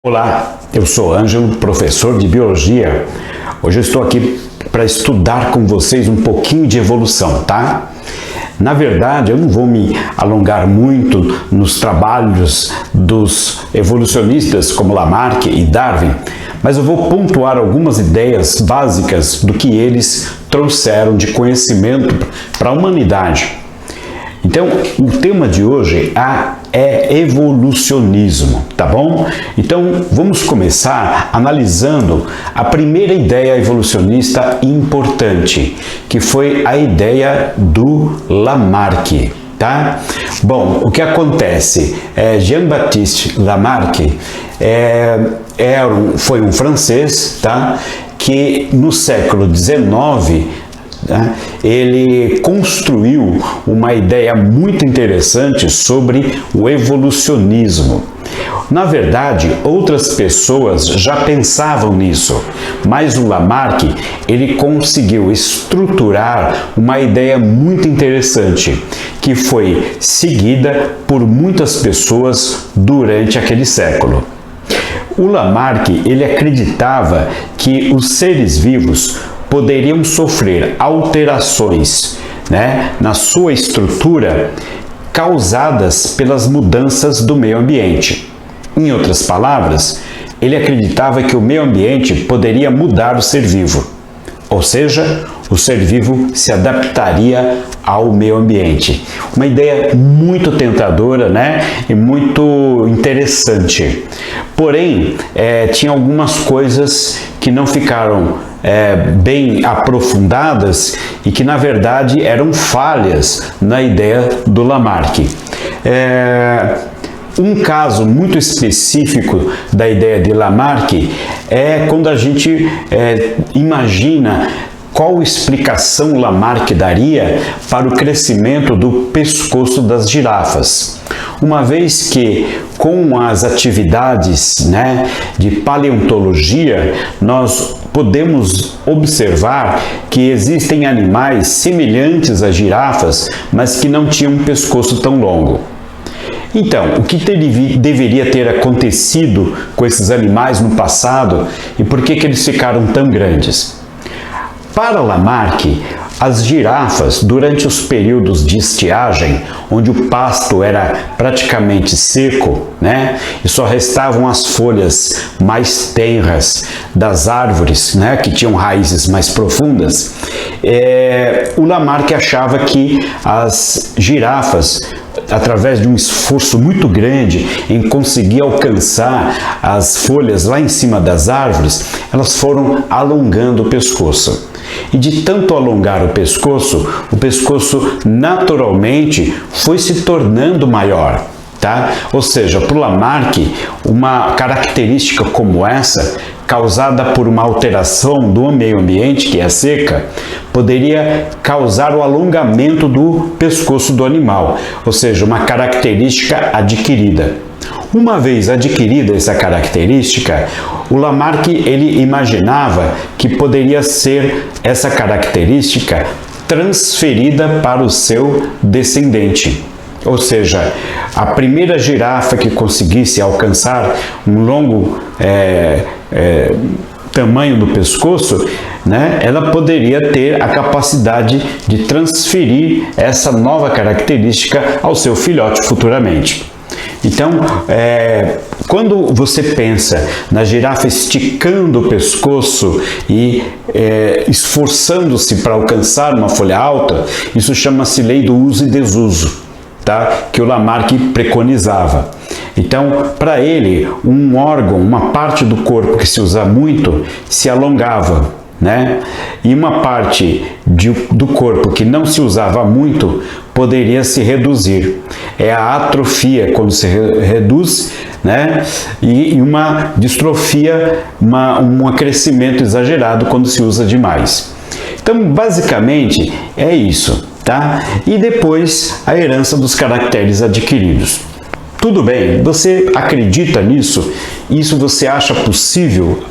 Olá, eu sou Ângelo, professor de Biologia. Hoje eu estou aqui para estudar com vocês um pouquinho de evolução, tá? Na verdade, eu não vou me alongar muito nos trabalhos dos evolucionistas como Lamarck e Darwin, mas eu vou pontuar algumas ideias básicas do que eles trouxeram de conhecimento para a humanidade. Então, o tema de hoje é evolucionismo, tá bom? Então, vamos começar analisando a primeira ideia evolucionista importante, que foi a ideia do Lamarck, tá? Bom, o que acontece? Jean-Baptiste Lamarck foi um francês, tá? Que no século XIX, ele construiu uma ideia muito interessante sobre o evolucionismo. Na verdade, outras pessoas já pensavam nisso, mas o Lamarck ele conseguiu estruturar uma ideia muito interessante, que foi seguida por muitas pessoas durante aquele século. O Lamarck ele acreditava que os seres vivos poderiam sofrer alterações, na sua estrutura causadas pelas mudanças do meio ambiente. Em outras palavras, ele acreditava que o meio ambiente poderia mudar o ser vivo, ou seja, o ser vivo se adaptaria ao meio ambiente. Uma ideia muito tentadora, e muito interessante. Porém, tinha algumas coisas que não ficaram bem aprofundadas e que, na verdade, eram falhas na ideia do Lamarck. Um caso muito específico da ideia de Lamarck é quando a gente imagina qual explicação Lamarck daria para o crescimento do pescoço das girafas. Uma vez que, com as atividades de paleontologia, nós podemos observar que existem animais semelhantes às girafas, mas que não tinham um pescoço tão longo. Então, o que deveria ter acontecido com esses animais no passado e por que eles ficaram tão grandes? Para Lamarck, as girafas, durante os períodos de estiagem, onde o pasto era praticamente seco, e só restavam as folhas mais tenras das árvores, que tinham raízes mais profundas, o Lamarck achava que as girafas, através de um esforço muito grande em conseguir alcançar as folhas lá em cima das árvores, elas foram alongando o pescoço. E de tanto alongar o pescoço naturalmente foi se tornando maior, tá? Ou seja, para o Lamarck, uma característica como essa, causada por uma alteração do meio ambiente, que é a seca, poderia causar o alongamento do pescoço do animal, ou seja, uma característica adquirida. Uma vez adquirida essa característica, o Lamarck ele imaginava que poderia ser essa característica transferida para o seu descendente. Ou seja, a primeira girafa que conseguisse alcançar um longo tamanho do pescoço, ela poderia ter a capacidade de transferir essa nova característica ao seu filhote futuramente. Então, quando você pensa na girafa esticando o pescoço e esforçando-se para alcançar uma folha alta, isso chama-se lei do uso e desuso, tá? Que o Lamarck preconizava. Então, para ele, um órgão, uma parte do corpo que se usa muito, se alongava, e uma parte do corpo que não se usava muito poderia se reduzir. É a atrofia quando se reduz, e uma distrofia, um crescimento exagerado quando se usa demais. Então, basicamente, é isso, tá? E depois, a herança dos caracteres adquiridos. Tudo bem, você acredita nisso? Isso você acha possível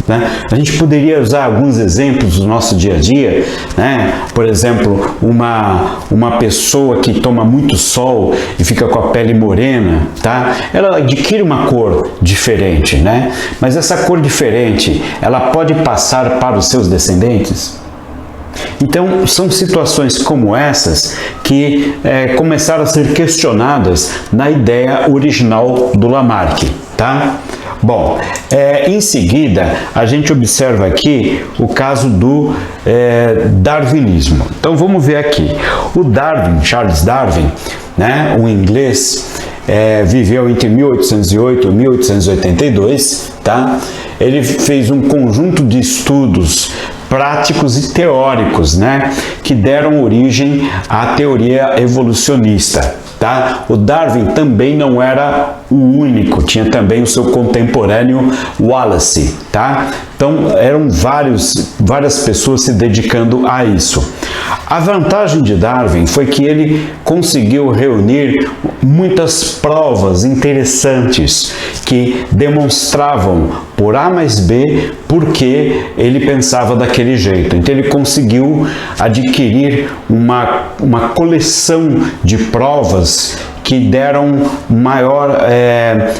né? A gente poderia usar alguns exemplos do nosso dia a dia, né? Por exemplo, uma pessoa que toma muito sol e fica com a pele morena, tá? Ela adquire uma cor diferente, né? Mas essa cor diferente, ela pode passar para os seus descendentes? Então, são situações como essas que começaram a ser questionadas na ideia original do Lamarck, tá? Bom, em seguida, a gente observa aqui o caso do darwinismo. Então, vamos ver aqui. O Darwin, Charles Darwin, né, um inglês, viveu entre 1808 e 1882, tá? Ele fez um conjunto de estudos práticos e teóricos, né, que deram origem à teoria evolucionista, tá? O Darwin também não era o único, tinha também o seu contemporâneo Wallace, tá? Então eram várias pessoas se dedicando a isso. A vantagem de Darwin foi que ele conseguiu reunir muitas provas interessantes que demonstravam por A mais B por que ele pensava daquele jeito. Então ele conseguiu adquirir uma coleção de provas que deram maior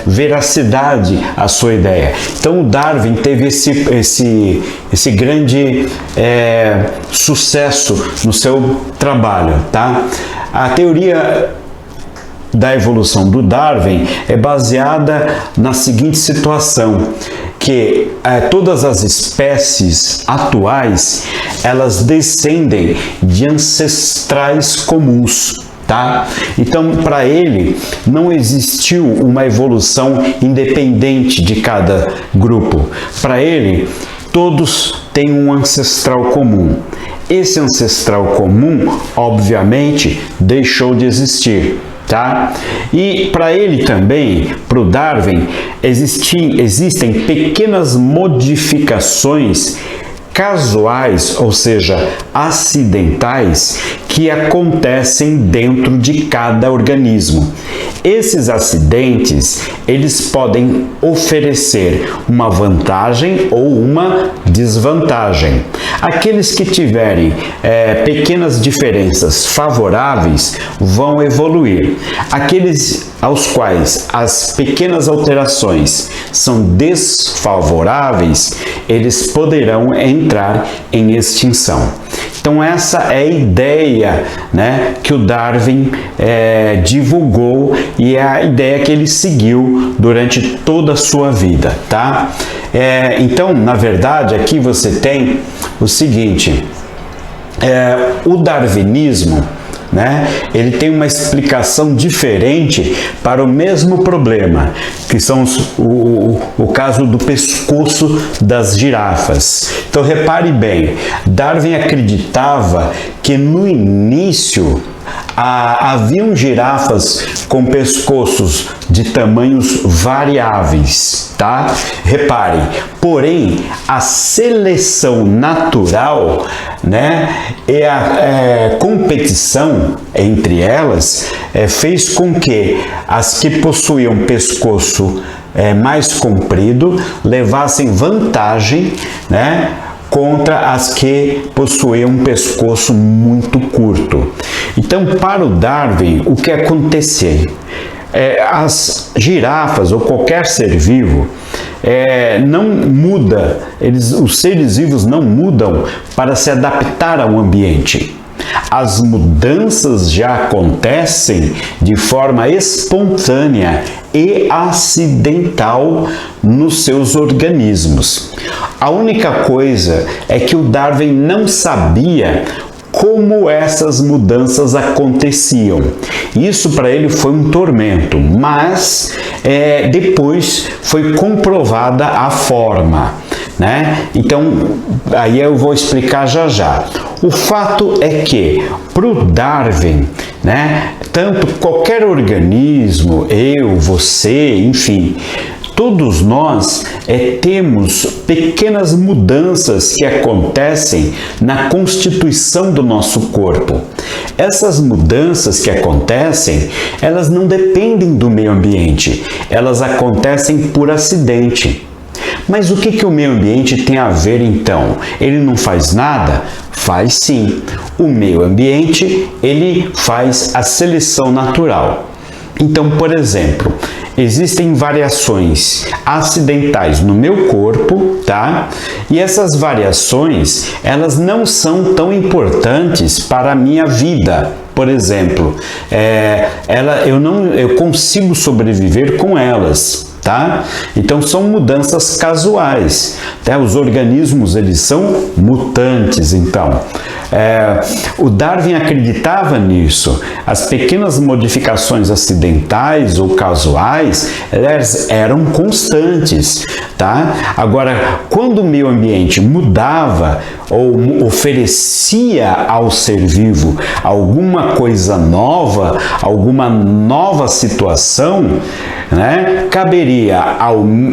veracidade à sua ideia. Então o Darwin teve esse grande sucesso no seu trabalho, tá? A teoria da evolução do Darwin é baseada na seguinte situação, que todas as espécies atuais, elas descendem de ancestrais comuns. Tá? Então, para ele, não existiu uma evolução independente de cada grupo. Para ele, todos têm um ancestral comum. Esse ancestral comum, obviamente, deixou de existir. Tá? E para ele também, para o Darwin, existem pequenas modificações casuais, ou seja, acidentais, que acontecem dentro de cada organismo. Esses acidentes, eles podem oferecer uma vantagem ou uma desvantagem. Aqueles que tiverem pequenas diferenças favoráveis vão evoluir. Aqueles aos quais as pequenas alterações são desfavoráveis, eles poderão entrar em extinção. Então essa é a ideia, né, que o Darwin divulgou e é a ideia que ele seguiu durante toda a sua vida, tá? Então, na verdade, aqui você tem o seguinte, o darwinismo, né, ele tem uma explicação diferente para o mesmo problema, que são o caso do pescoço das girafas. Então repare bem, Darwin acreditava que no início haviam girafas com pescoços de tamanhos variáveis, tá? Repare, porém a seleção natural, né, e a competição entre elas fez com que as que possuíam pescoço mais comprido levassem vantagem, né, contra as que possuíam um pescoço muito curto. Então, para o Darwin, o que aconteceu? As girafas ou qualquer ser vivo não muda, os seres vivos não mudam para se adaptar ao ambiente. As mudanças já acontecem de forma espontânea e acidental nos seus organismos. A única coisa é que o Darwin não sabia como essas mudanças aconteciam. Isso para ele foi um tormento, mas depois foi comprovada a forma, né? Então, aí eu vou explicar já. O fato é que, para o Darwin, né, tanto qualquer organismo, eu, você, enfim, todos nós temos pequenas mudanças que acontecem na constituição do nosso corpo. Essas mudanças que acontecem, elas não dependem do meio ambiente, elas acontecem por acidente. Mas o que o meio ambiente tem a ver então? Ele não faz nada? Faz sim. O meio ambiente, ele faz a seleção natural. Então, por exemplo, existem variações acidentais no meu corpo, tá? E essas variações, elas não são tão importantes para a minha vida. Por exemplo, eu consigo sobreviver com elas. Tá? Então são mudanças casuais, tá? Os organismos, eles são mutantes. Então o Darwin acreditava nisso. As pequenas modificações acidentais ou casuais, elas eram constantes, tá? Agora, quando o meio ambiente mudava ou oferecia ao ser vivo alguma coisa nova, alguma nova situação, né, caberia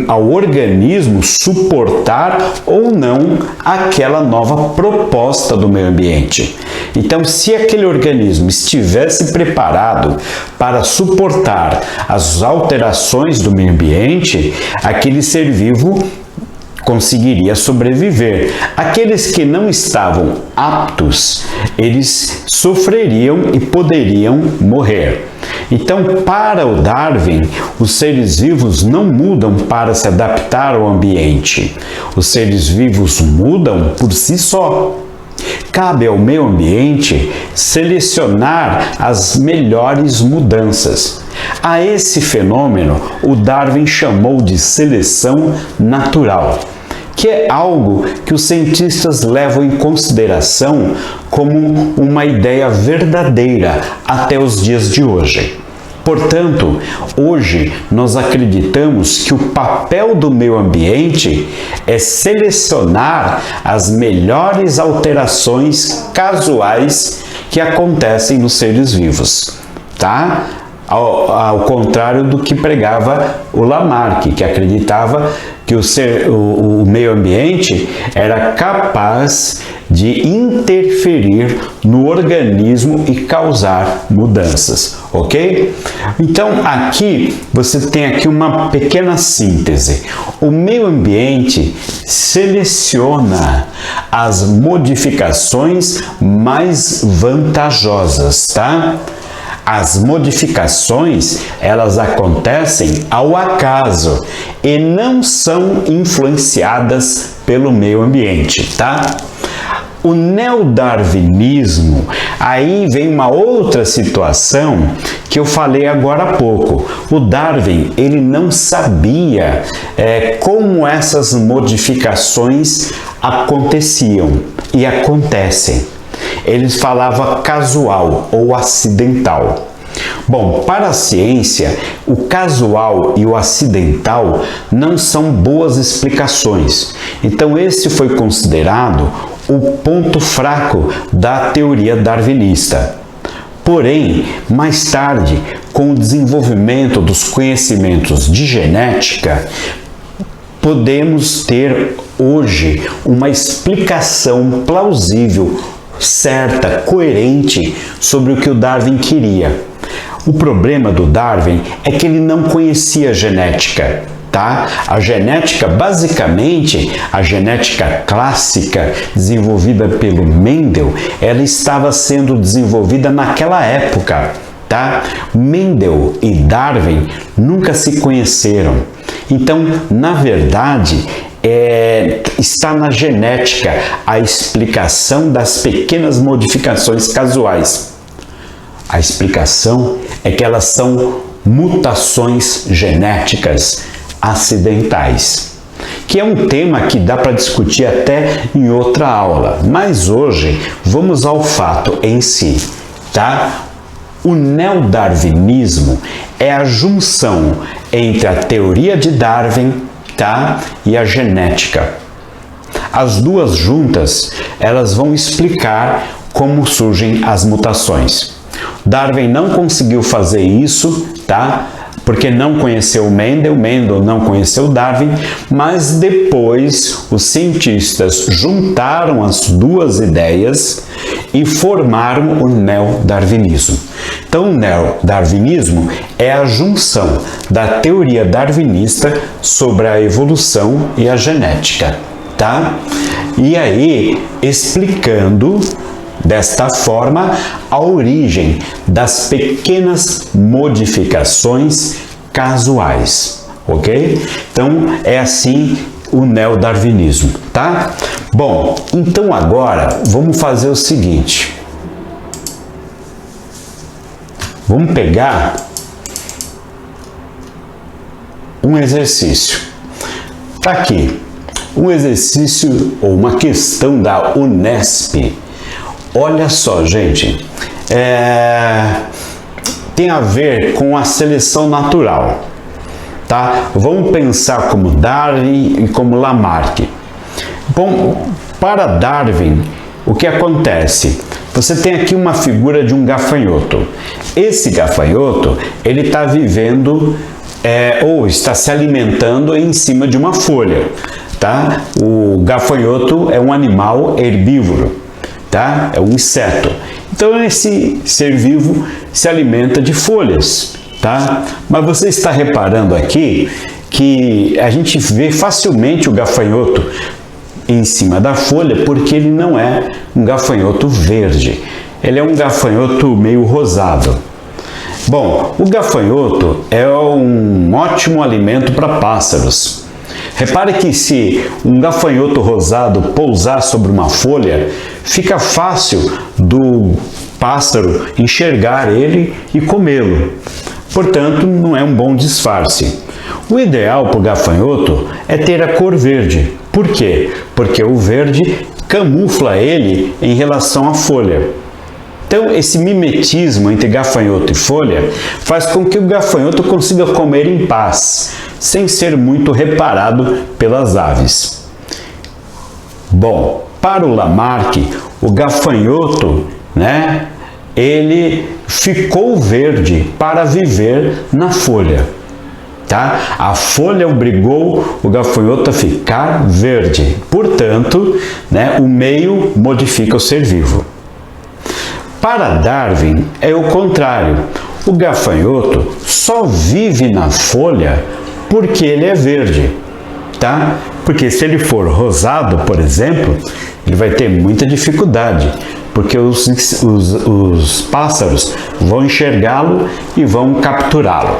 ao organismo suportar ou não aquela nova proposta do meio ambiente. Então, se aquele organismo estivesse preparado para suportar as alterações do meio ambiente, aquele ser vivo conseguiria sobreviver. Aqueles que não estavam aptos, eles sofreriam e poderiam morrer. Então, para o Darwin, os seres vivos não mudam para se adaptar ao ambiente. Os seres vivos mudam por si só. Cabe ao meio ambiente selecionar as melhores mudanças. A esse fenômeno, o Darwin chamou de seleção natural, que é algo que os cientistas levam em consideração como uma ideia verdadeira até os dias de hoje. Portanto, hoje nós acreditamos que o papel do meio ambiente é selecionar as melhores alterações casuais que acontecem nos seres vivos, tá? Ao contrário do que pregava o Lamarck, que acreditava que o meio ambiente era capaz de interferir no organismo e causar mudanças, ok? Então, aqui você tem aqui uma pequena síntese. O meio ambiente seleciona as modificações mais vantajosas, tá? As modificações, elas acontecem ao acaso e não são influenciadas pelo meio ambiente, tá? O neodarwinismo, aí vem uma outra situação que eu falei agora há pouco. O Darwin, ele não sabia como essas modificações aconteciam e acontecem. Eles falavam casual ou acidental. Bom, para a ciência, o casual e o acidental não são boas explicações. Então, esse foi considerado o ponto fraco da teoria darwinista. Porém, mais tarde, com o desenvolvimento dos conhecimentos de genética, podemos ter hoje uma explicação plausível, certa, coerente sobre o que o Darwin queria. O problema do Darwin é que ele não conhecia a genética, tá? A genética, basicamente, a genética clássica desenvolvida pelo Mendel, ela estava sendo desenvolvida naquela época, tá? Mendel e Darwin nunca se conheceram. Então, na verdade, está na genética a explicação das pequenas modificações casuais. A explicação é que elas são mutações genéticas acidentais, que é um tema que dá para discutir até em outra aula, mas hoje vamos ao fato em si, tá? O neodarwinismo é a junção entre a teoria de Darwin, tá, e a genética. As duas juntas, elas vão explicar como surgem as mutações. Darwin não conseguiu fazer isso, tá? porque não conheceu Mendel, Mendel não conheceu Darwin, mas depois os cientistas juntaram as duas ideias e formaram o neodarwinismo. Então, o neodarwinismo é a junção da teoria darwinista sobre a evolução e a genética, tá? E aí, explicando desta forma a origem das pequenas modificações casuais, ok? Então, é assim o neodarwinismo, tá? Bom, então agora vamos fazer o seguinte. Vamos pegar um exercício. Tá aqui, um exercício ou uma questão da Unesp. Olha só, gente, tem a ver com a seleção natural, tá? Vamos pensar como Darwin e como Lamarck. Bom, para Darwin, o que acontece? Você tem aqui uma figura de um gafanhoto. Esse gafanhoto, ele está vivendo ou está se alimentando em cima de uma folha, tá? O gafanhoto é um animal herbívoro, tá? É um inseto. Então esse ser vivo se alimenta de folhas, tá? Mas você está reparando aqui que a gente vê facilmente o gafanhoto em cima da folha porque ele não é um gafanhoto verde. Ele é um gafanhoto meio rosado. Bom, o gafanhoto é um ótimo alimento para pássaros. Repare que se um gafanhoto rosado pousar sobre uma folha, fica fácil do pássaro enxergar ele e comê-lo. Portanto, não é um bom disfarce. O ideal para o gafanhoto é ter a cor verde. Por quê? Porque o verde camufla ele em relação à folha. Então, esse mimetismo entre gafanhoto e folha faz com que o gafanhoto consiga comer em paz, sem ser muito reparado pelas aves. Bom, para o Lamarck, o gafanhoto, ele ficou verde para viver na folha. Tá? A folha obrigou o gafanhoto a ficar verde. Portanto, o meio modifica o ser vivo. Para Darwin é o contrário. O gafanhoto só vive na folha porque ele é verde, tá? Porque se ele for rosado, por exemplo, ele vai ter muita dificuldade, porque os pássaros vão enxergá-lo e vão capturá-lo.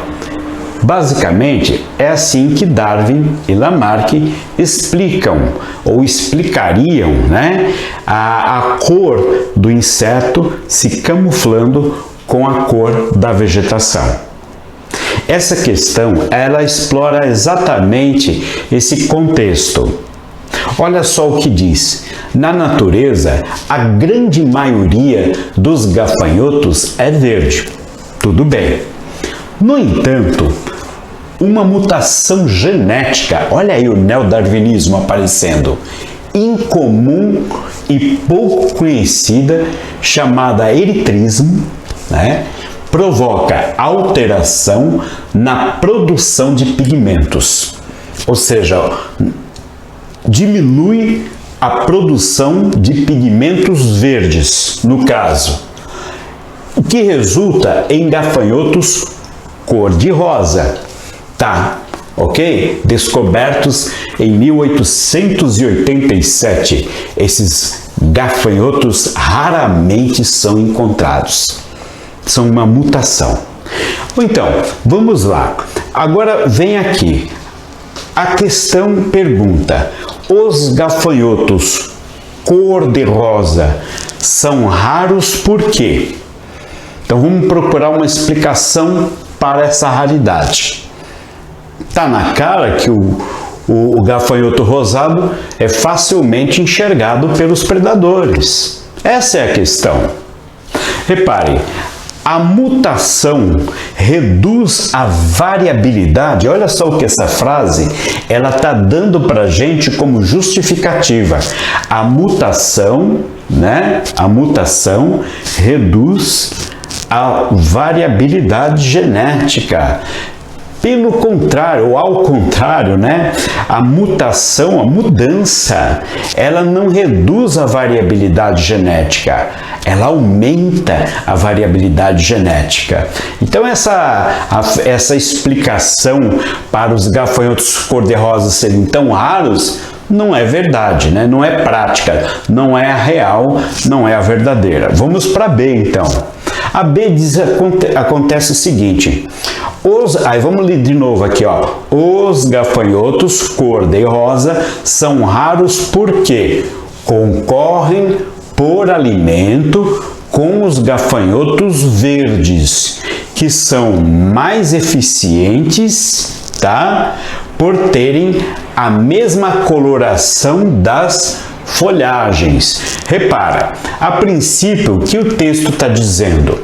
Basicamente, é assim que Darwin e Lamarck explicam ou explicariam a cor do inseto se camuflando com a cor da vegetação. Essa questão, ela explora exatamente esse contexto. Olha só o que diz. Na natureza, a grande maioria dos gafanhotos é verde. Tudo bem. No entanto, uma mutação genética, olha aí o neodarwinismo aparecendo, incomum e pouco conhecida, chamada eritrismo, provoca alteração na produção de pigmentos, ou seja, diminui a produção de pigmentos verdes, no caso, o que resulta em gafanhotos cor-de-rosa, tá? Ok? Descobertos em 1887, esses gafanhotos raramente são encontrados. São uma mutação. Então, vamos lá. Agora vem aqui. A questão pergunta: os gafanhotos cor-de-rosa são raros por quê? Então vamos procurar uma explicação para essa raridade. Está na cara que o gafanhoto rosado é facilmente enxergado pelos predadores. Essa é a questão. Repare, a mutação reduz a variabilidade. Olha só o que essa frase ela está dando para a gente como justificativa. A mutação, A mutação reduz a variabilidade genética. Pelo contrário, ou ao contrário, né? A mutação, a mudança, ela não reduz a variabilidade genética, ela aumenta a variabilidade genética. Então essa explicação para os gafanhotos cor-de-rosa serem tão raros não é verdade, né? Não é prática, não é a real, não é a verdadeira. Vamos para B então. A B diz acontece o seguinte, aí vamos ler de novo aqui, ó. Os gafanhotos cor-de-rosa são raros porque concorrem por alimento com os gafanhotos verdes, que são mais eficientes, tá? Por terem a mesma coloração das folhagens. Repara, a princípio, o que o texto está dizendo?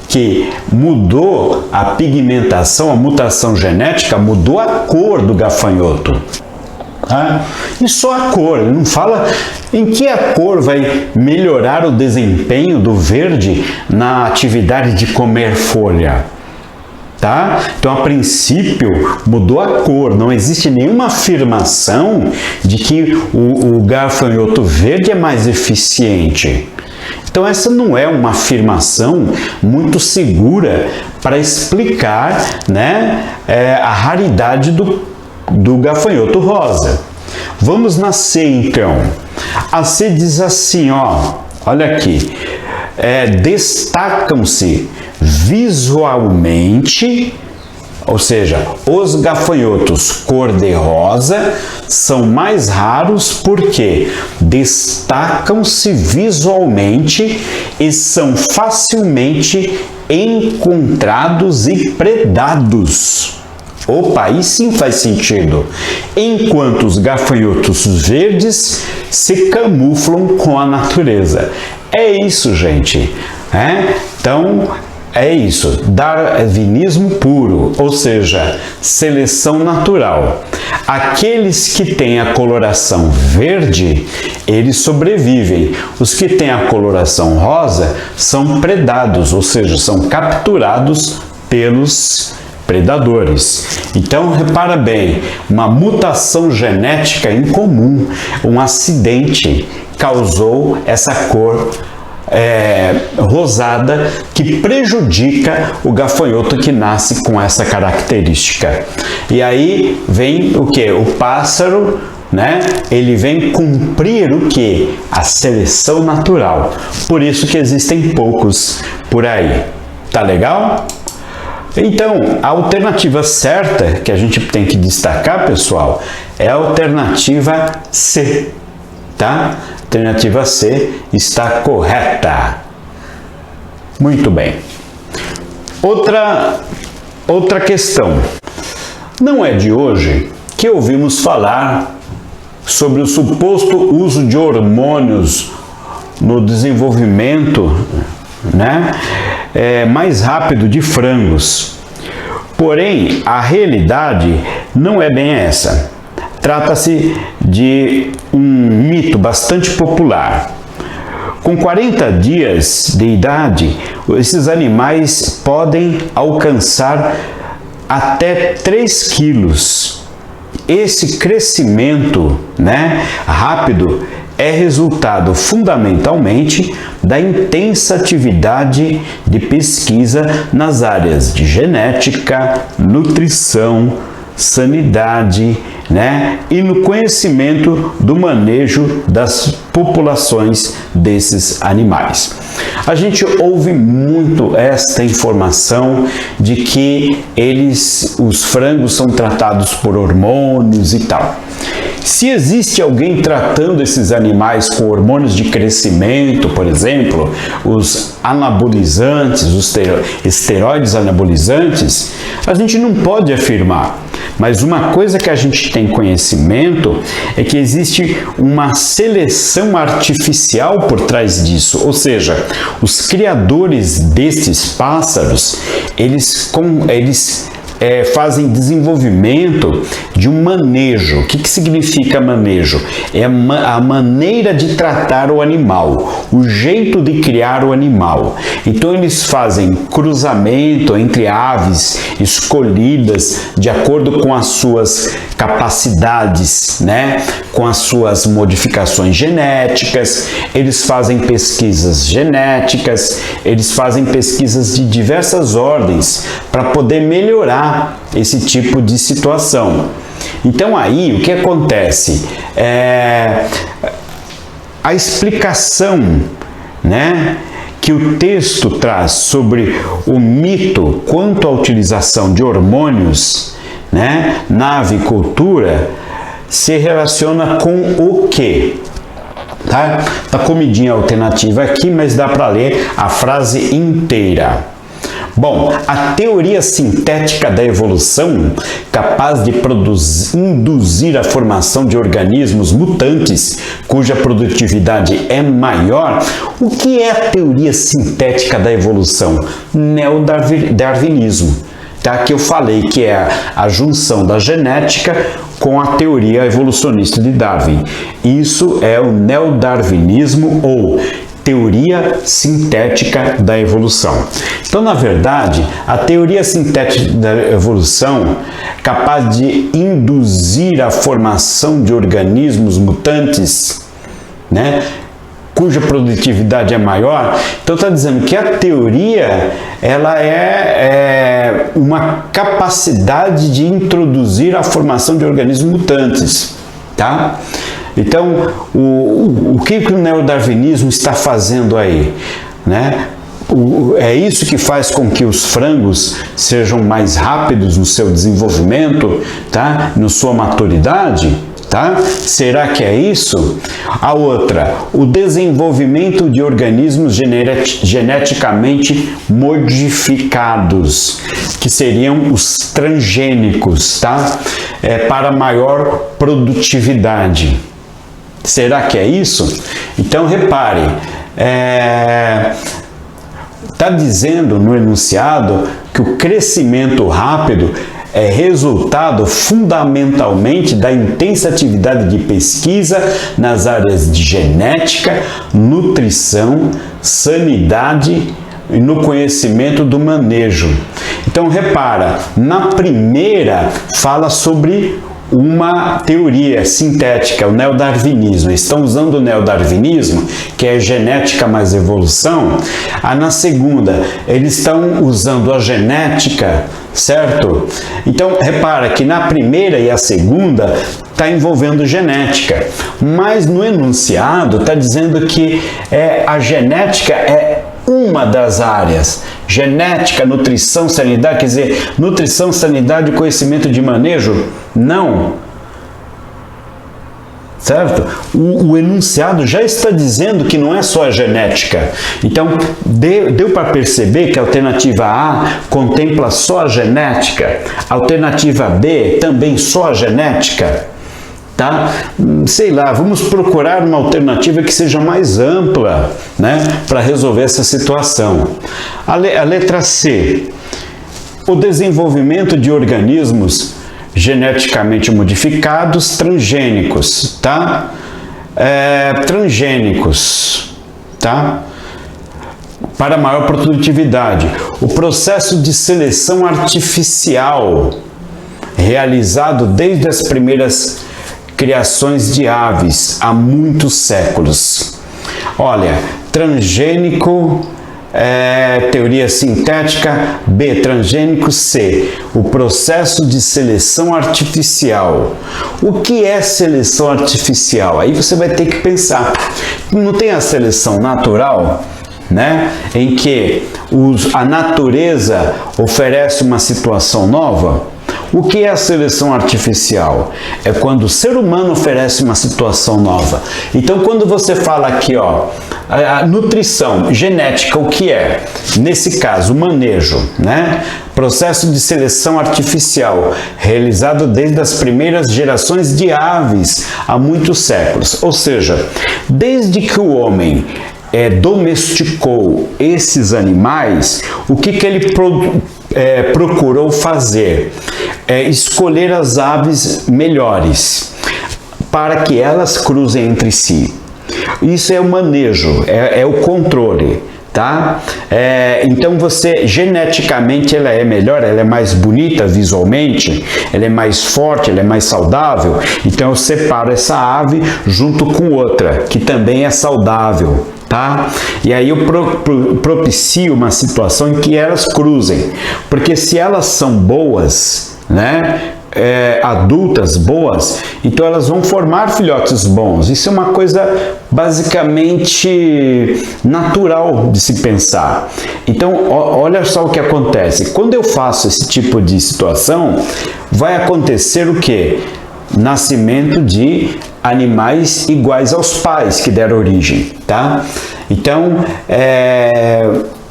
Que mudou a pigmentação, a mutação genética, mudou a cor do gafanhoto. Tá? E só a cor, ele não fala em que a cor vai melhorar o desempenho do verde na atividade de comer folha. Tá? Então, a princípio, mudou a cor, não existe nenhuma afirmação de que o gafanhoto verde é mais eficiente. Então, essa não é uma afirmação muito segura para explicar, né, a raridade do gafanhoto rosa. Vamos na C, então. A C diz assim, ó, olha aqui, destacam-se visualmente, ou seja, os gafanhotos cor-de-rosa são mais raros porque destacam-se visualmente e são facilmente encontrados e predados. Opa, aí sim faz sentido. Enquanto os gafanhotos verdes se camuflam com a natureza. É isso, gente. Então, é isso, darwinismo puro, ou seja, seleção natural. Aqueles que têm a coloração verde, eles sobrevivem. Os que têm a coloração rosa são predados, ou seja, são capturados pelos predadores. Então, repara bem, uma mutação genética incomum, um acidente causou essa cor rosada que prejudica o gafanhoto que nasce com essa característica. E aí vem o que? O pássaro, né? Ele vem cumprir o que? A seleção natural. Por isso que existem poucos por aí. Tá legal? Então, a alternativa certa que a gente tem que destacar, pessoal, é a alternativa C, tá? Alternativa C está correta. Muito bem. Outra questão. Não é de hoje que ouvimos falar sobre o suposto uso de hormônios no desenvolvimento, né, mais rápido de frangos. Porém, a realidade não é bem essa. Trata-se de um mito bastante popular. Com 40 dias de idade, esses animais podem alcançar até 3 quilos. Esse crescimento, né, rápido é resultado fundamentalmente da intensa atividade de pesquisa nas áreas de genética, nutrição, sanidade, né, e no conhecimento do manejo das populações desses animais. A gente ouve muito esta informação de que os frangos são tratados por hormônios e tal. Se existe alguém tratando esses animais com hormônios de crescimento, por exemplo, os anabolizantes, os esteroides anabolizantes, a gente não pode afirmar. Mas uma coisa que a gente tem conhecimento é que existe uma seleção artificial por trás disso. Ou seja, os criadores desses pássaros, eles fazem desenvolvimento de um manejo. O que significa manejo? É a maneira de tratar o animal, o jeito de criar o animal. Então eles fazem cruzamento entre aves escolhidas de acordo com as suas capacidades, né? Com as suas modificações genéticas, eles fazem pesquisas genéticas, eles fazem pesquisas de diversas ordens para poder melhorar esse tipo de situação. Então aí o que acontece? A explicação, né, que o texto traz sobre o mito quanto à utilização de hormônios, né, na avicultura se relaciona com o quê? Tá comidinha alternativa aqui, mas dá para ler a frase inteira. Bom, a teoria sintética da evolução, capaz de induzir a formação de organismos mutantes, cuja produtividade é maior. O que é a teoria sintética da evolução? Neodarwinismo, tá? Que eu falei que é a junção da genética com a teoria evolucionista de Darwin. Isso é o neodarwinismo ou teoria sintética da evolução. Então, na verdade, a teoria sintética da evolução, capaz de induzir a formação de organismos mutantes, né, cuja produtividade é maior, então está dizendo que a teoria ela é uma capacidade de introduzir a formação de organismos mutantes, tá? Então, o que o neodarwinismo está fazendo aí, né? É isso que faz com que os frangos sejam mais rápidos no seu desenvolvimento, tá? Na sua maturidade, tá? Será que é isso? A outra, o desenvolvimento de organismos geneticamente modificados, que seriam os transgênicos, tá? Para maior produtividade. Será que é isso? Então, repare, está dizendo no enunciado que o crescimento rápido é resultado fundamentalmente da intensa atividade de pesquisa nas áreas de genética, nutrição, sanidade e no conhecimento do manejo. Então, repara, na primeira fala sobre uma teoria sintética, o neodarwinismo. Estão usando o neodarwinismo, que é genética mais evolução. Na segunda, eles estão usando a genética, certo? Então, repara que na primeira e a segunda está envolvendo genética, mas no enunciado está dizendo que a genética é uma das áreas. Genética, nutrição, sanidade, quer dizer, nutrição, sanidade e conhecimento de manejo? Não. Certo? O enunciado já está dizendo que não é só a genética. Então, deu para perceber que a alternativa A contempla só a genética, a alternativa B também só a genética. Tá? Sei lá, vamos procurar uma alternativa que seja mais ampla, né, para resolver essa situação. A letra C, o desenvolvimento de organismos geneticamente modificados transgênicos, tá? Transgênicos, tá? Para maior produtividade. O processo de seleção artificial realizado desde as primeiras criações de aves há muitos séculos. Olha, transgênico, teoria sintética, B, transgênico, C, o processo de seleção artificial. O que é seleção artificial? Aí você vai ter que pensar. Não tem a seleção natural, né? Em que a natureza oferece uma situação nova? O que é a seleção artificial? É quando o ser humano oferece uma situação nova. Então, quando você fala aqui, ó, a nutrição, genética, o que é? Nesse caso, o manejo, né? Processo de seleção artificial, realizado desde as primeiras gerações de aves há muitos séculos. Ou seja, desde que o homem domesticou esses animais, o que ele procurou fazer? Escolher as aves melhores para que elas cruzem entre si. Isso é o manejo, é o controle, tá? Então você, geneticamente, ela é melhor, ela é mais bonita visualmente, ela é mais forte, ela é mais saudável, então eu separo essa ave junto com outra, que também é saudável, tá? E aí eu propicio uma situação em que elas cruzem, porque se elas são boas, né? Adultas boas, então elas vão formar filhotes bons. Isso é uma coisa basicamente natural de se pensar. Então, olha só o que acontece. Quando eu faço esse tipo de situação, vai acontecer o quê? Nascimento de animais iguais aos pais que deram origem, tá?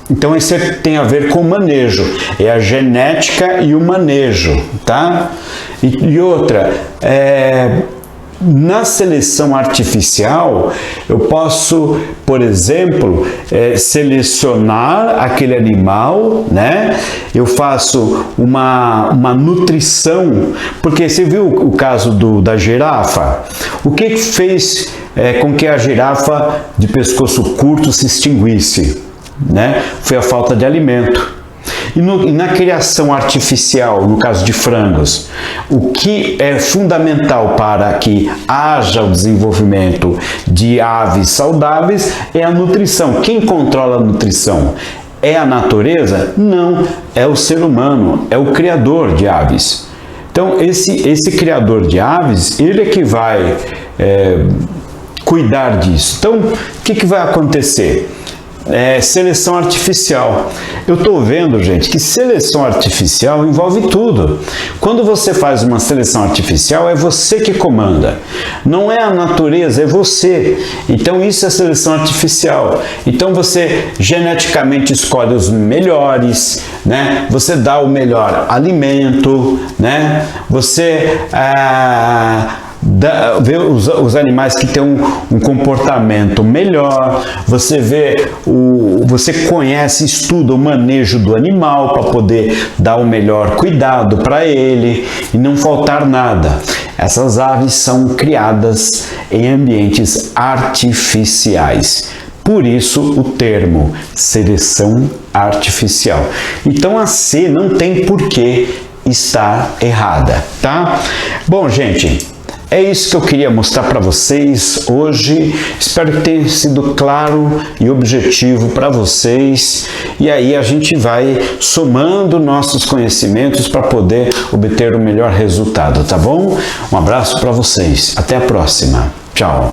Então isso tem a ver com o manejo, é a genética e o manejo, tá? E outra, na seleção artificial, eu posso, por exemplo, selecionar aquele animal, né? Eu faço uma nutrição, porque você viu o caso da girafa? O que fez com que a girafa de pescoço curto se extinguisse? Né? Foi a falta de alimento. E na criação artificial, no caso de frangos, o que é fundamental para que haja o desenvolvimento de aves saudáveis é a nutrição. Quem controla a nutrição? É a natureza? Não, é o ser humano, é o criador de aves. Então esse criador de aves, ele é que vai cuidar disso. Então o que vai acontecer? Seleção artificial. Eu estou vendo, gente, que seleção artificial envolve tudo. Quando você faz uma seleção artificial, é você que comanda. Não é a natureza, é você. Então isso é seleção artificial. Então você geneticamente escolhe os melhores, né? Você dá o melhor alimento, né? Você vê os animais que têm um comportamento melhor, você conhece, estuda o manejo do animal para poder dar o melhor cuidado para ele e não faltar nada. Essas aves são criadas em ambientes artificiais. Por isso o termo seleção artificial. Então a C não tem por que estar errada, tá? Bom, gente, é isso que eu queria mostrar para vocês hoje. Espero que tenha sido claro e objetivo para vocês. E aí a gente vai somando nossos conhecimentos para poder obter o melhor resultado, tá bom? Um abraço para vocês. Até a próxima. Tchau.